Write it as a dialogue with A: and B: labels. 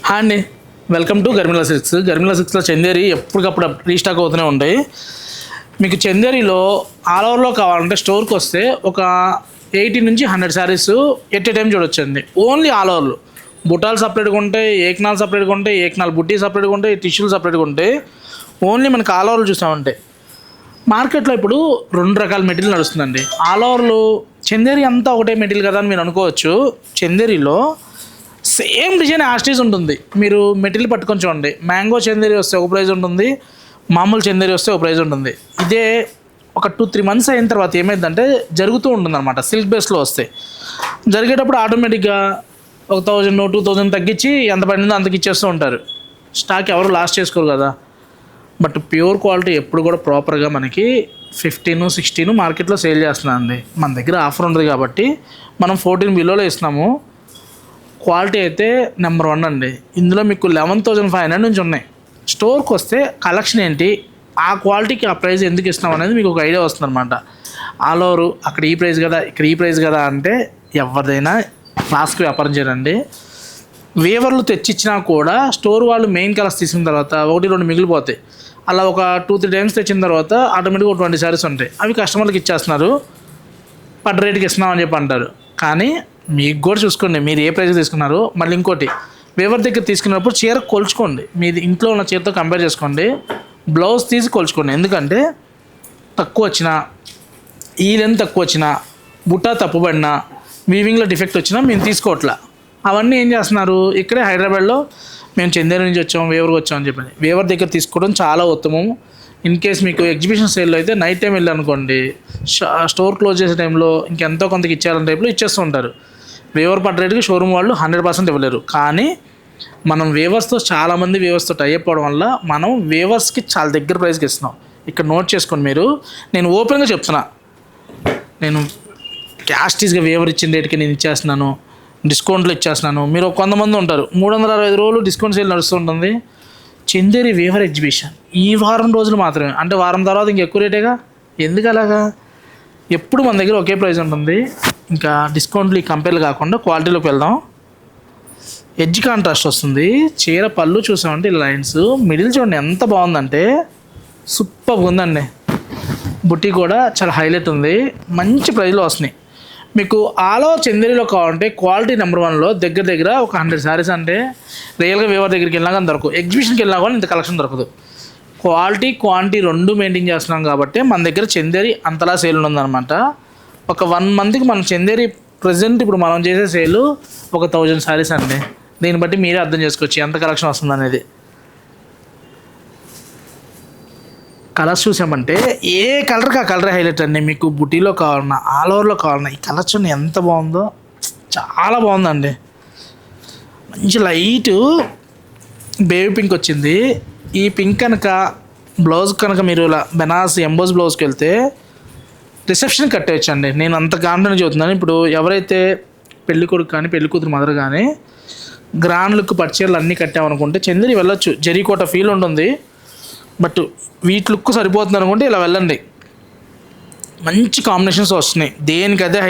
A: Hi అండి, welcome to గర్మిలా silks. గర్మిలా సిల్క్స్లో Chanderi ఎప్పటికప్పుడు restock అవుతూనే ఉంటాయి. మీకు చందేరిలో ఆల్ ఓవర్లో కావాలంటే స్టోర్కి వస్తే ఒక 80 నుంచి 100 శారీస్ ఎట్ ఏ టైం చూడొచ్చండి. ఓన్లీ ఆల్ ఓవర్లు. బుట్టాలు సపరేట్గా ఉంటాయి, ఏకనాలు సపరేట్గా ఉంటాయి, ఏకనాలు బుట్టి సపరేట్గా ఉంటాయి, టిష్యూలు సపరేట్గా ఉంటాయి. ఓన్లీ మనకి ఆల్ ఓవర్లు చూసామంటే మార్కెట్లో ఇప్పుడు 2 రకాల మెటీరియల్ నడుస్తుందండి. ఆల్ ఓవర్లు చందేరి అంతా ఒకటే మెటీరియల్ కదా అని మీరు అనుకోవచ్చు. చందేరిలో సేమ్ డిజైన్ యాస్టీజ్ ఉంటుంది. మీరు మెటీరియల్ పట్టుకొని చూడండి. మ్యాంగో చందేరి వస్తే ఒక ప్రైజ్ ఉంటుంది, మామూలు చందేరి వస్తే ఒక ప్రైజ్ ఉంటుంది. ఇదే ఒక 2-3 మంత్స్ అయిన తర్వాత ఏమైందంటే జరుగుతూ ఉంటుంది అనమాట. సిల్క్ బేస్లో వస్తాయి. జరిగేటప్పుడు ఆటోమేటిక్గా 1000-2000 తగ్గించి ఎంత పడిందో అంతకి ఇచ్చేస్తూ ఉంటారు. స్టాక్ ఎవరు లాస్ట్ చేసుకోరు కదా. బట్ ప్యూర్ క్వాలిటీ ఎప్పుడు కూడా ప్రాపర్గా మనకి 15-16 మార్కెట్లో సేల్ చేస్తున్నామండి. మన దగ్గర ఆఫర్ ఉంటుంది కాబట్టి మనం 14 బిలోలో ఇస్తున్నాము. క్వాలిటీ అయితే నెంబర్ 1 అండి. ఇందులో మీకు 11,500 నుంచి ఉన్నాయి. స్టోర్కి వస్తే కలెక్షన్ ఏంటి, ఆ క్వాలిటీకి ఆ ప్రైస్ ఎందుకు ఇస్తున్నాం అనేది మీకు ఒక ఐడియా వస్తుంది అనమాట. ఆల్ ఓవర్ అక్కడ ఈ ప్రైస్ కదా, ఇక్కడ ఈ ప్రైస్ కదా అంటే ఎవరిదైనా క్లాస్కి వ్యాపారం చేయండి. వేవర్లు తెచ్చిచ్చినా కూడా స్టోర్ వాళ్ళు మెయిన్ కలర్స్ తీసుకున్న తర్వాత 1-2 మిగిలిపోతాయి. అలా ఒక 2-3 టైమ్స్ తెచ్చిన తర్వాత ఆటోమేటిక్గా ఒక 20 శారీస్ ఉంటాయి. అవి కస్టమర్లకు ఇచ్చేస్తున్నారు, పడ్డ రేటుకి ఇస్తున్నామని చెప్పి అంటారు. కానీ మీకు కూడా చూసుకోండి, మీరు ఏ ప్రైస్ తీసుకున్నారు. మళ్ళీ ఇంకోటి, వేవర్ దగ్గర తీసుకున్నప్పుడు చీర కొలుచుకోండి. మీది ఇంట్లో ఉన్న చీరతో కంపేర్ చేసుకోండి. బ్లౌజ్ తీసి కొలుచుకోండి. ఎందుకంటే తక్కువ వచ్చినా, ఈ లెంత్ తక్కువ వచ్చినా, బుట్టా తప్పుబడినా, వీవింగ్లో డిఫెక్ట్ వచ్చినా మేము తీసుకోవట్లా. అవన్నీ ఏం చేస్తున్నారు, ఇక్కడే హైదరాబాద్లో మేము చందేరి నుంచి వచ్చాము, వేవర్కి వచ్చామని చెప్పండి. వేవర్ దగ్గర తీసుకోవడం చాలా ఉత్తమం. ఇన్ కేస్ మీకు ఎగ్జిబిషన్ సేల్లో అయితే నైట్ టైం వెళ్ళారనుకోండి, స్టోర్ క్లోజ్ చేసే టైంలో ఇంకెంతో కొంతకి ఇచ్చారన్న టైప్లో ఇచ్చేస్తూ ఉంటారు. వేవర్ పడ్డ రేటుకి షోరూమ్ వాళ్ళు 100% ఇవ్వలేరు. కానీ మనం వేవర్స్తో చాలామంది వేవర్స్తో టైప్ అవడం వల్ల మనం వేవర్స్కి చాలా దగ్గర ప్రైస్కి ఇస్తున్నాం. ఇక్కడ నోట్ చేసుకోండి మీరు. నేను ఓపెన్గా చెప్తున్నా, నేను క్యాస్టీస్గా వేవర్ ఇచ్చిన రేటుకి నేను ఇచ్చేస్తున్నాను, డిస్కౌంట్లో ఇచ్చేస్తున్నాను. మీరు కొంతమంది ఉంటారు 365 రోజులు డిస్కౌంట్ సేల్ నడుస్తూ ఉంటుంది. చందేరి వేవర్ ఎగ్జిబిషన్ ఈ వారం రోజులు మాత్రమే, అంటే వారం తర్వాత ఇంకెక్కువ రేటేగా. ఎందుకు అలాగా? ఎప్పుడు మన దగ్గర ఒకే ప్రైస్ ఉంటుంది. ఇంకా డిస్కౌంట్లు ఈ కంపేర్లు కాకుండా క్వాలిటీలోకి వెళ్దాం. ఎడ్జ్ కాంట్రాస్ట్ వస్తుంది. చీర పళ్ళు చూసామంటే ఇలా లైన్స్, మిడిల్ చూడండి ఎంత బాగుందంటే సూపర్గా ఉందండి. బుట్టి కూడా చాలా హైలైట్ ఉంది. మంచి ప్రైస్లో వస్తున్నాయి. మీకు ఆలో చందేరిలో కావాలంటే క్వాలిటీ నెంబర్ 1లో దగ్గర ఒక 100 శారీస్ అంటే రియల్గా వేవర్ దగ్గరికి వెళ్ళినా కానీ దొరకదు. ఎగ్జిబిషన్కి వెళ్ళినా కూడా ఇంత కలెక్షన్ దొరకదు. క్వాలిటీ క్వాంటిటీ 2 మెయింటైన్ చేస్తున్నాం కాబట్టి మన దగ్గర చందేరి అంతలా సేల్ ఉందన్నమాట. ఒక 1 మంత్కి మన చందేరి ప్రజెంట్ ఇప్పుడు మనం చేసే సేల్ ఒక 1000 శారీస్ అండి. దీన్ని బట్టి మీరే అర్థం చేసుకోవచ్చు ఎంత కలెక్షన్ వస్తుంది అనేది. కలర్స్ చూసామంటే ఏ కలర్కి ఆ కలర్ హైలైట్ అండి. మీకు బుటీలో కావాలన్నా, ఆల్ ఓవర్లో కావాలన్నా, ఈ కలర్ చూడండి ఎంత బాగుందో, చాలా బాగుందండి. మంచి లైట్ బేబీ పింక్ వచ్చింది. ఈ పింక్ కనుక బ్లౌజ్ కనుక మీరు ఇలా బెనారస్ ఎంబోస్ బ్లౌజ్కి వెళ్తే రిసెప్షన్ కట్టేయచ్చండి. నేను అంత కాన్ఫిడెంట్ చెబుతున్నాను. ఇప్పుడు ఎవరైతే పెళ్లి కొడుకు కానీ పెళ్లి కూతురు మదర్ కానీ గ్రాండ్ లుక్ పర్చీలు అన్నీ కట్టామనుకుంటే చందేరి వెళ్ళొచ్చు. జరీకోట ఫీల్ ఉంటుంది. బట్ వీటి లుక్ సరిపోతుంది అనుకుంటే ఇలా వెళ్ళండి. మంచి కాంబినేషన్స్ వస్తున్నాయి. దేనికదే